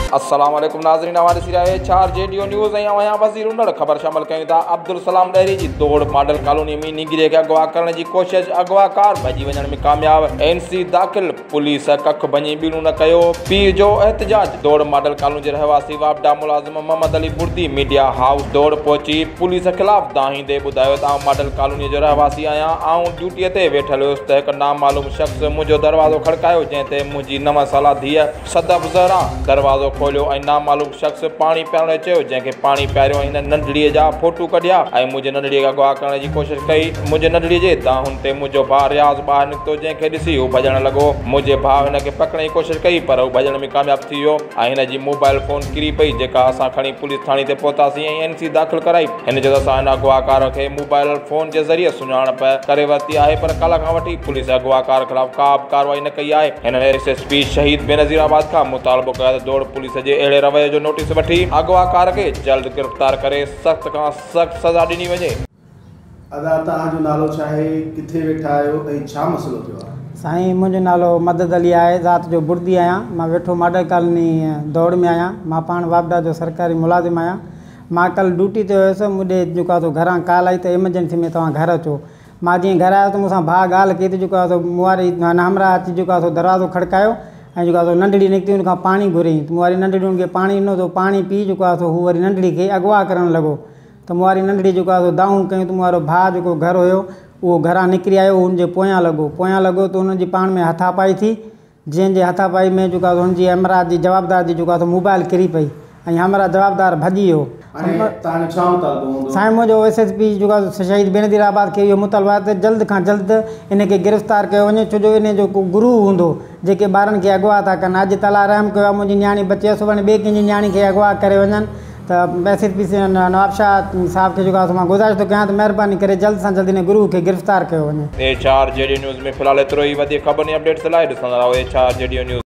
अस्सलाम वालेकुम नाज़रीन, हमारे सिराए 4 JDO न्यूज़ यहाँ वज़ीर उन्नड़ ख़बर शामिल कयूं था। अब्दुल सलाम डहरी जी दौड़ मॉडल कॉलोनी में निगरे के अगवा करण की कोशिश, अगवाकार भजी वञण में कामयाब। NC दाख़िल, पुलिस कख भञी बीणू न कयो। पीर जो एहतजाज, दौड़ मॉडल कॉलोनी के रहवासी वापडा मुलाजिम मोहम्मद अली बुर्दी मीडिया हाउस दौड़ पहुंची। पुलिस खिलाफ दाहींदे ॿुधायो त आउं मॉडल कॉलोनी जो रहवासी आहियां, आउं ड्यूटीअ ते वेठल हुयुसि त हिकु नामालूम शख़्स मुंहिंजो दरवाज़ो खड़कायो, जंहिं ते मुंहिंजी 9 साला धीअ सदफ ज़हरा दरवाज़ो खोलियो ऐं नामालूम शख़्स पाणी पियारण चयो, जंहिंखे पाणी पियारियो। हिन नंढड़ीअ जा फोटू कढिया ऐं मुंहिंजे नंढड़ीअ खे अगवा करण जी कोशिशि कई। मुंहिंजे नंढड़ीअ जे दाहुन ते मुंहिंजो भाउ रियाज़ ॿाहिरि निकितो, जंहिंखे ॾिसी हू भॼण लॻो। मुंहिंजे भाउ हिनखे पकड़ण जी कोशिशि कई पर हू भॼण में कामयाबु थी वियो ऐं हिन जी मोबाइल फ़ोन किरी पई, जेका असां खणी पुलिस थाणे ते पहुतासीं ऐं NC दाख़िल कराई। हिन जो असां हिन अगवाकार खे मोबाइल फ़ोन जे ज़रिए सुञाणप करे वरिती आहे, पर कल्ह खां वठी पुलिस अगवाकार ख़िलाफ़ का बि कार्रवाई न कई आहे। हिन SSP शहीद बेनज़ीराबाद खां मुतालबो कयो त दौड़ पुलिस जे अहिड़े रवैये जो नोटिस वठी अगवाकार के जल्द गिरफ्तार करे सख्त खां सख्त सज़ा ॾिनी वञे। अदा तव्हांजो नालो छा आहे, किथे वेठा आहियो ऐं छा मसलो थियो आहे? साईं, मुंहिंजो नालो मदद अली आहे, ज़ात जो बुर्दी आहियां। मां वेठो मॉडल कॉलोनी दौड़ में आहियां। मां पाण वापडा जो सरकारी मुलाज़िम आहियां। मां कल ड्यूटी ते हुयुसि, मुंहिंजे जेको आहे घरां कॉल आई त एमरजेंसी में तव्हां घर अचो। मां जीअं घर आयो त मूंसां भाउ ॻाल्हि कई त जेको आहे मूं वारी हमरा अची जेको आहे दरवाज़ो खड़कायो ऐं जेको आहे नंढड़ी निकिती, हुन खां पाणी घुरियईं त मूं वारी नंढड़ी हुनखे पाणी ॾिनो त पाणी पी जेको आहे हू वरी नंढड़ी खे अगवा करणु लॻो। त मूं वारी नंढड़ी जेको आहे दाहूं कयूं त मूं वारो भाउ जेको घर हुयो उहो घरां निकिरी आयो, हुनजे पोयां लॻो त हुनजी पाण में हथापाई थी, जंहिंजे हथापाई में जेको आहे हुनजी हमरा जी जवाबदार जी जेको आहे मोबाइल किरी पई ऐं हमरा जवाबदार भॼी वियो। साईं, मुंहिंजो SSP जेको आहे शहीद बेनज़ीराबाद खे इहो मुतालबो आहे त जल्द खां जल्द इनखे गिरफ़्तार कयो वञे, छो जो इन जो को गुरू हूंदो जेके ॿारनि खे अगवा था कनि। अॼु तला रहम कयो आहे, मुंहिंजी न्याणी बचे सुभाणे ॿिए कंहिंजी न्याणी खे अगवा करे वञनि त SSP नवाबशाह साहब खे जेको आहे मां गुज़ारिश थो कयां त महिरबानी करे जल्द सां जल्द इन गुरू खे गिरफ़्तार कयो वञे। 4 JDO न्यूज़ में फ़िलहाल एतिरो ई। वधीक ख़बरनि अपडेट्स लाइ ॾिसंदा रहो 4 JDO न्यूज़।